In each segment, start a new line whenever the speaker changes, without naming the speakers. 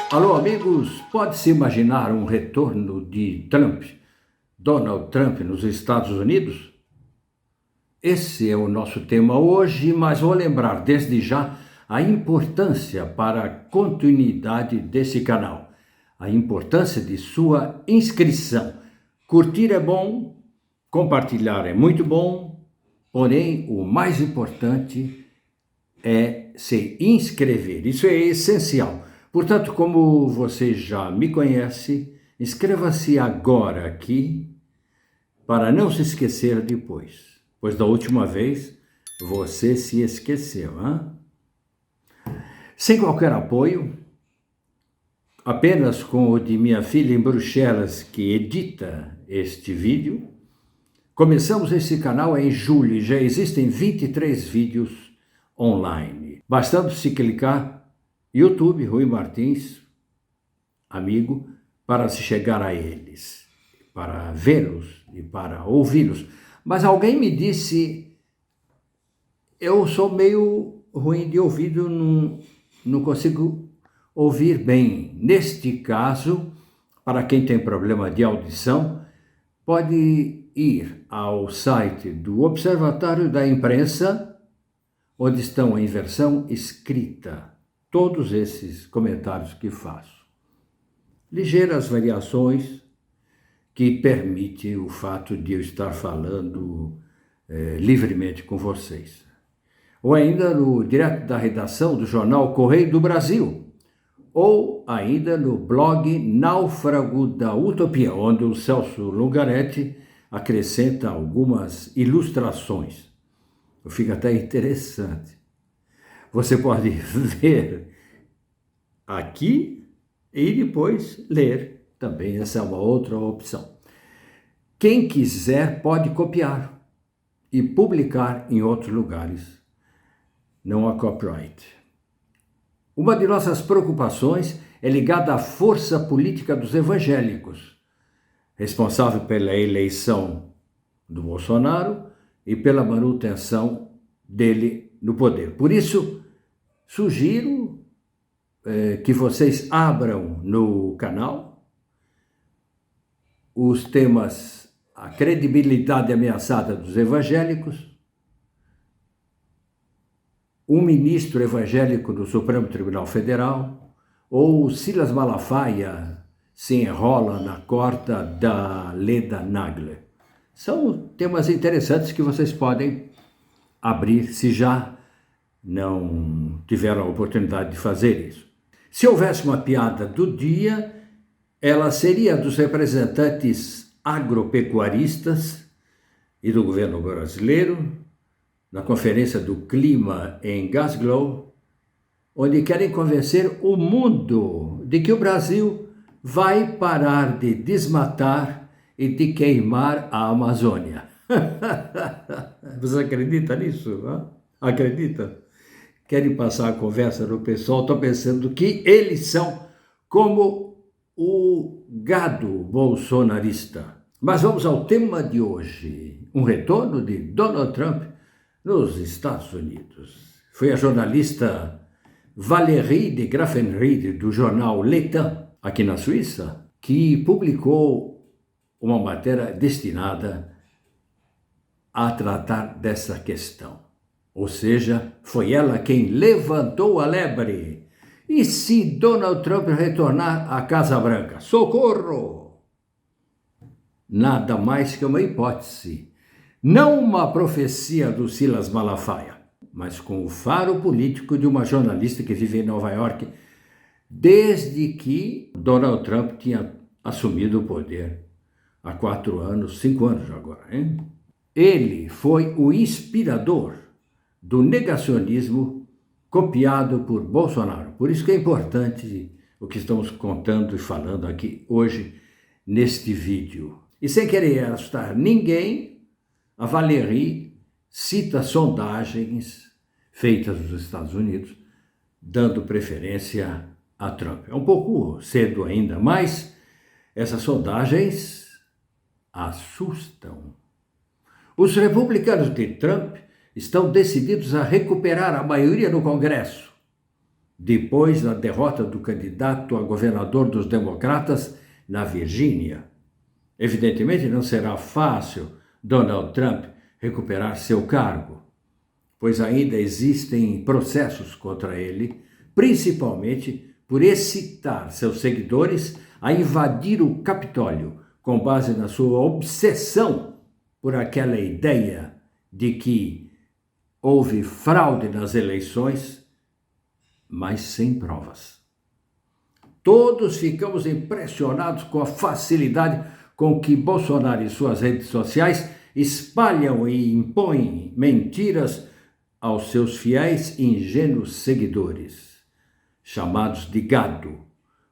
Alô, amigos, pode-se imaginar um retorno de Donald Trump, nos Estados Unidos? Esse é o nosso tema hoje, mas vou lembrar desde já a importância para a continuidade desse canal, a importância de sua inscrição. Curtir é bom, compartilhar é muito bom, porém o mais importante é se inscrever, isso é essencial. Portanto, como você já me conhece, inscreva-se agora aqui para não se esquecer depois, pois da última vez você se esqueceu, hein? Sem qualquer apoio, apenas com o de minha filha em Bruxelas, que edita este vídeo, começamos esse canal em julho e já existem 23 vídeos online. Bastando se clicar YouTube, Rui Martins, amigo, para se chegar a eles, para vê-los e para ouvi-los. Mas alguém me disse, eu sou meio ruim de ouvido, não consigo ouvir bem. Neste caso, para quem tem problema de audição, pode ir ao site do Observatório da Imprensa, onde estão em versão escrita todos esses comentários que faço. Ligeiras variações que permitem o fato de eu estar falando livremente com vocês. Ou ainda direto da redação do jornal Correio do Brasil, ou ainda no blog Náufrago da Utopia, onde o Celso Lungaretti acrescenta algumas ilustrações. Fica até interessante. Você pode ver aqui e depois ler também, essa é uma outra opção. Quem quiser pode copiar e publicar em outros lugares, não há copyright. Uma de nossas preocupações é ligada à força política dos evangélicos, responsável pela eleição do Bolsonaro e pela manutenção dele no poder. Por isso, sugiro que vocês abram no canal os temas a credibilidade ameaçada dos evangélicos, um ministro evangélico do Supremo Tribunal Federal, ou Silas Malafaia se enrola na corda da Leda Nagler. São temas interessantes que vocês podem abrir se já não tiveram a oportunidade de fazer isso. Se houvesse uma piada do dia, ela seria dos representantes agropecuaristas e do governo brasileiro, na Conferência do Clima em Glasgow, onde querem convencer o mundo de que o Brasil vai parar de desmatar e de queimar a Amazônia. Você acredita nisso? Não? Acredita? Querem passar a conversa no pessoal, estão pensando que eles são como o gado bolsonarista. Mas vamos ao tema de hoje, um retorno de Donald Trump nos Estados Unidos. Foi a jornalista Valérie de Graffenried, do jornal Le Temps, aqui na Suíça, que publicou uma matéria destinada a tratar dessa questão. Ou seja, foi ela quem levantou a lebre. E se Donald Trump retornar à Casa Branca? Socorro! Nada mais que uma hipótese. Não uma profecia do Silas Malafaia, mas com o faro político de uma jornalista que vive em Nova York desde que Donald Trump tinha assumido o poder há 4 anos, 5 anos agora, hein? Ele foi o inspirador do negacionismo copiado por Bolsonaro. Por isso que é importante o que estamos contando e falando aqui hoje neste vídeo. E sem querer assustar ninguém, a Valérie cita sondagens feitas nos Estados Unidos, dando preferência a Trump. É um pouco cedo ainda, mas essas sondagens assustam. Os republicanos de Trump estão decididos a recuperar a maioria no Congresso. depois da derrota do candidato a governador dos democratas na Virgínia. Evidentemente, não será fácil Donald Trump recuperar seu cargo, pois ainda existem processos contra ele, principalmente por excitar seus seguidores a invadir o Capitólio, com base na sua obsessão por aquela ideia de que houve fraude nas eleições, mas sem provas. Todos ficamos impressionados com a facilidade com que Bolsonaro e suas redes sociais espalham e impõem mentiras aos seus fiéis e ingênuos seguidores, chamados de gado,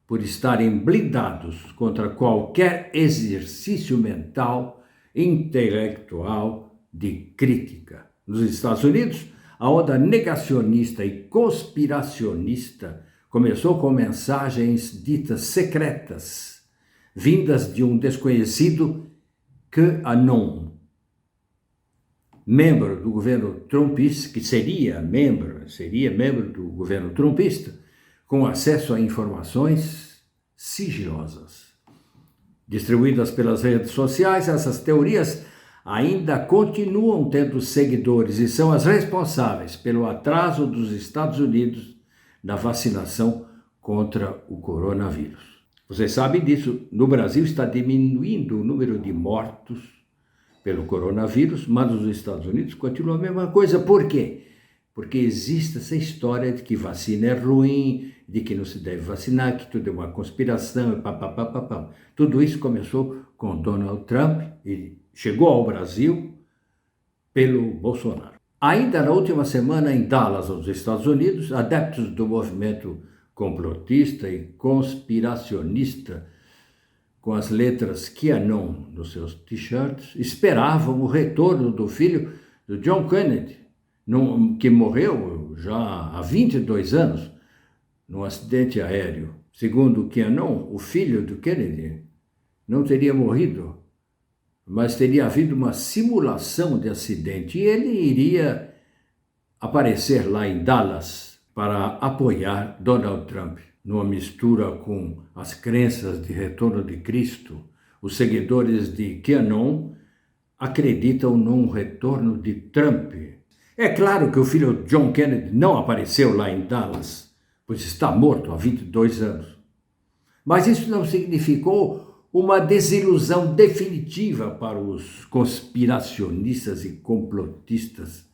por estarem blindados contra qualquer exercício mental, intelectual de crítica. Nos Estados Unidos, a onda negacionista e conspiracionista começou com mensagens ditas secretas, vindas de um desconhecido QAnon, membro do governo trumpista, que seria membro do governo trumpista, com acesso a informações sigilosas. Distribuídas pelas redes sociais, essas teorias ainda continuam tendo seguidores e são as responsáveis pelo atraso dos Estados Unidos na vacinação contra o coronavírus. Vocês sabem disso, no Brasil está diminuindo o número de mortos pelo coronavírus, mas nos Estados Unidos continua a mesma coisa. Por quê? Porque existe essa história de que vacina é ruim, de que não se deve vacinar, que tudo é uma conspiração, papapá. Tudo isso começou com Donald Trump e chegou ao Brasil pelo Bolsonaro. Ainda na última semana, em Dallas, nos Estados Unidos, adeptos do movimento complotista e conspiracionista, com as letras QAnon nos seus t-shirts, esperavam o retorno do filho do John Kennedy, que morreu já há 22 anos num acidente aéreo. Segundo QAnon, o filho do Kennedy não teria morrido, mas teria havido uma simulação de acidente e ele iria aparecer lá em Dallas para apoiar Donald Trump. Numa mistura com as crenças de retorno de Cristo, os seguidores de QAnon acreditam num retorno de Trump. É claro que o filho John Kennedy não apareceu lá em Dallas, pois está morto há 22 anos. Mas isso não significou uma desilusão definitiva para os conspiracionistas e complotistas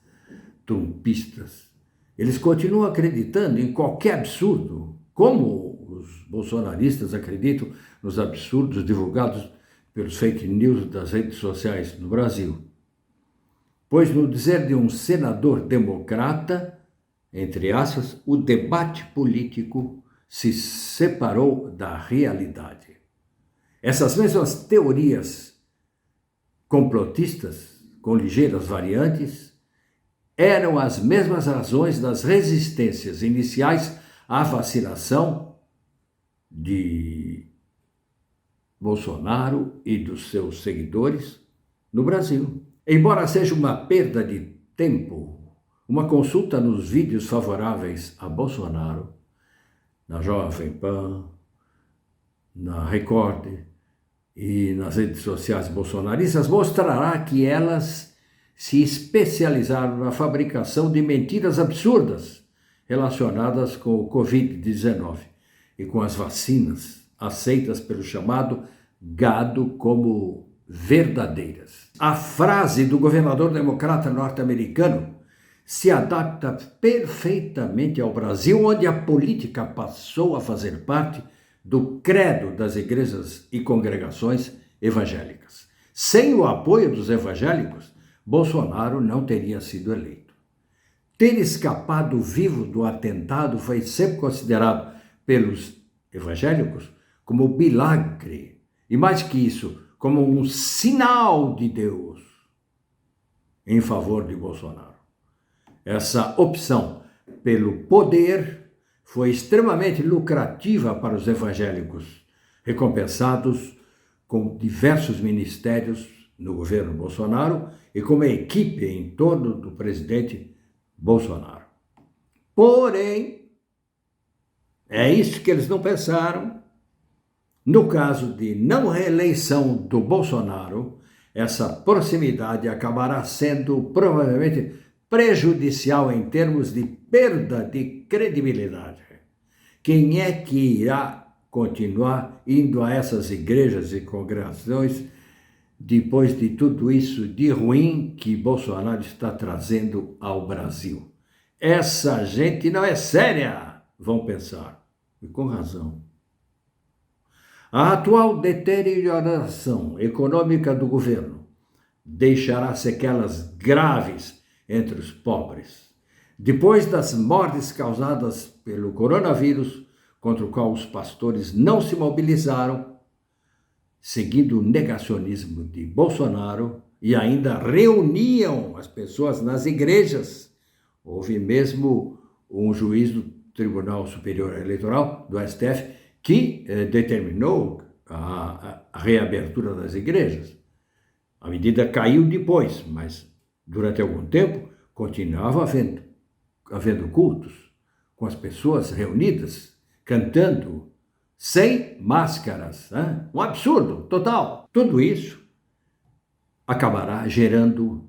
trumpistas. Eles continuam acreditando em qualquer absurdo, como os bolsonaristas acreditam nos absurdos divulgados pelos fake news das redes sociais no Brasil. Pois, no dizer de um senador democrata, entre aspas, o debate político se separou da realidade. Essas mesmas teorias complotistas, com ligeiras variantes, eram as mesmas razões das resistências iniciais à vacinação de Bolsonaro e dos seus seguidores no Brasil. Embora seja uma perda de tempo, uma consulta nos vídeos favoráveis a Bolsonaro, na Jovem Pan, na Record e nas redes sociais bolsonaristas, mostrará que elas se especializaram na fabricação de mentiras absurdas relacionadas com o Covid-19 e com as vacinas aceitas pelo chamado gado como verdadeiras. A frase do governador democrata norte-americano se adapta perfeitamente ao Brasil, onde a política passou a fazer parte do credo das igrejas e congregações evangélicas. Sem o apoio dos evangélicos, Bolsonaro não teria sido eleito. Ter escapado vivo do atentado foi sempre considerado pelos evangélicos como milagre, e mais que isso, como um sinal de Deus em favor de Bolsonaro. Essa opção pelo poder foi extremamente lucrativa para os evangélicos, recompensados com diversos ministérios no governo Bolsonaro e com uma equipe em torno do presidente Bolsonaro. Porém, É isso que eles não pensaram. No caso de não reeleição do Bolsonaro, essa proximidade acabará sendo provavelmente prejudicial em termos de perda de credibilidade. Quem é que irá continuar indo a essas igrejas e congregações depois de tudo isso de ruim que Bolsonaro está trazendo ao Brasil? Essa gente não é séria, vão pensar, e com razão. A atual deterioração econômica do governo deixará sequelas graves entre os pobres. Depois das mortes causadas pelo coronavírus, contra o qual os pastores não se mobilizaram, seguindo o negacionismo de Bolsonaro, e ainda reuniam as pessoas nas igrejas. Houve mesmo um juiz do Tribunal Superior Eleitoral, do STF, que determinou a reabertura das igrejas. A medida caiu depois, mas durante algum tempo continuava havendo cultos, com as pessoas reunidas, cantando, sem máscaras. Hein? Um absurdo total. Tudo isso acabará gerando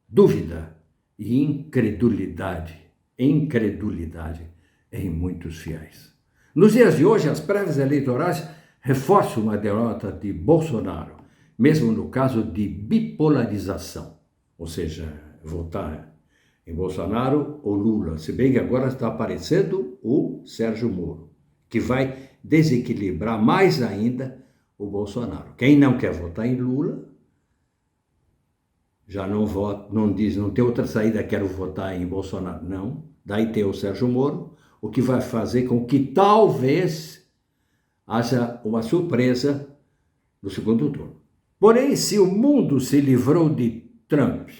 dúvida e incredulidade em muitos fiéis. Nos dias de hoje, as prévias eleitorais reforçam a derrota de Bolsonaro, mesmo no caso de bipolarização, ou seja, votar em Bolsonaro ou Lula, se bem que agora está aparecendo o Sérgio Moro, que vai desequilibrar mais ainda o Bolsonaro. Quem não quer votar em Lula, já não vota, não diz, não tem outra saída, quero votar em Bolsonaro, não. Daí tem o Sérgio Moro, o que vai fazer com que talvez haja uma surpresa no segundo turno. Porém, se o mundo se livrou de Trump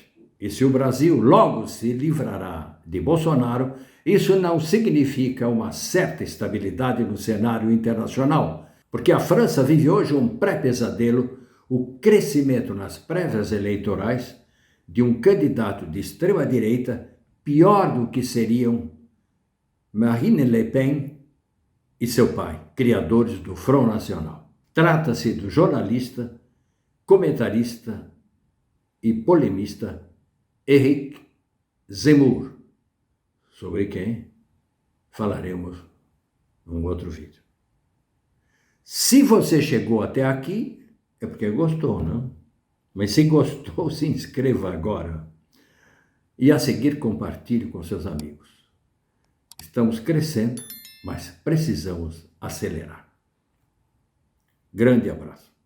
e se o Brasil logo se livrará de Bolsonaro, isso não significa uma certa estabilidade no cenário internacional, porque a França vive hoje um pré-pesadelo, o crescimento nas prévias eleitorais de um candidato de extrema-direita pior do que seriam Marine Le Pen e seu pai, criadores do Front Nacional. Trata-se do jornalista, comentarista e polemista Éric Zemmour, sobre quem falaremos num outro vídeo. Se você chegou até aqui, é porque gostou, não? Mas se gostou, se inscreva agora. E a seguir, compartilhe com seus amigos. Estamos crescendo, mas precisamos acelerar. Grande abraço.